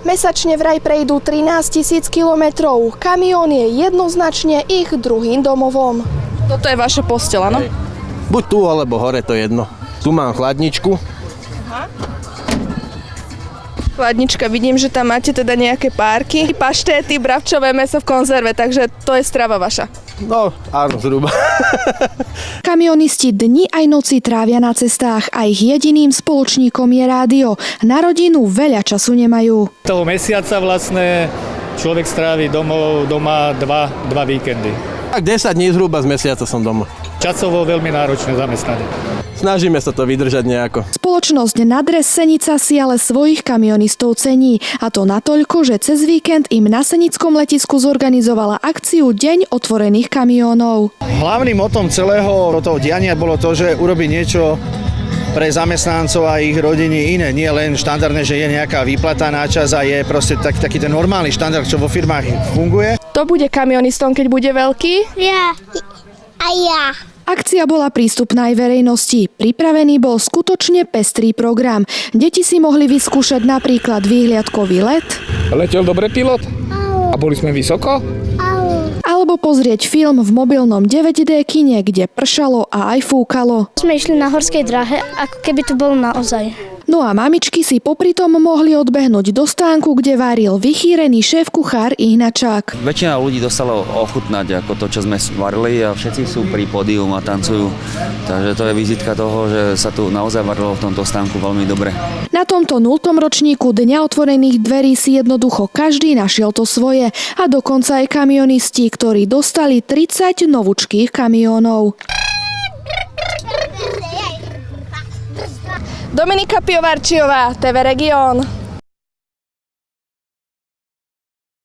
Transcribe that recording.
Mesačne vraj prejdú 13 000 kilometrov. Kamión je jednoznačne ich druhým domovom. Toto je vaša posteľ, áno? Buď tu, alebo hore, to jedno. Tu mám chladničku. Chladnička, vidím, že tam máte teda nejaké párky, paštéty, bravčové mäso v konzerve, takže to je strava vaša. No, áno, zhruba. Kamionisti dni aj noci trávia na cestách a ich jediným spoločníkom je rádio. Na rodinu veľa času nemajú. Toho mesiaca vlastne človek strávi doma dva víkendy. Tak 10 dní zhruba z mesiaca som doma. Časovo veľmi náročné zamestnanie. Snažíme sa to vydržať nejako. Spoločnosť Nadres Senica si ale svojich kamionistov cení. A to natoľko, že cez víkend im na senickom letisku zorganizovala akciu Deň otvorených kamiónov. Hlavným motom celého toho diania bolo to, že urobí niečo pre zamestnancov a ich rodiny iné. Nie len štandardné, že je nejaká výplata na čas a je proste taký ten normálny štandard, čo vo firmách funguje. To bude kamionistom, keď bude veľký? Ja. A ja. Akcia bola prístupná aj verejnosti. Pripravený bol skutočne pestrý program. Deti si mohli vyskúšať napríklad výhliadkový let. Letel dobre pilot? A boli sme vysoko? Alebo pozrieť film v mobilnom 9D kine, kde pršalo a aj fúkalo. Sme išli na horskej dráhe, ako keby to bolo naozaj. No a mamičky si popritom mohli odbehnúť do stánku, kde varil vychýrený šéf-kuchár Ihnačák. Väčšina ľudí dostalo ochutnať ako to, čo sme varili a všetci sú pri pódium a tancujú. Takže to je vizitka toho, že sa tu naozaj varilo v tomto stánku veľmi dobre. Na tomto 0. ročníku Dňa otvorených dverí si jednoducho každý našiel to svoje a dokonca aj kamionisti, ktorí dostali 30 novúčkých kamiónov. Dominika Pivovarčiová, TV Region.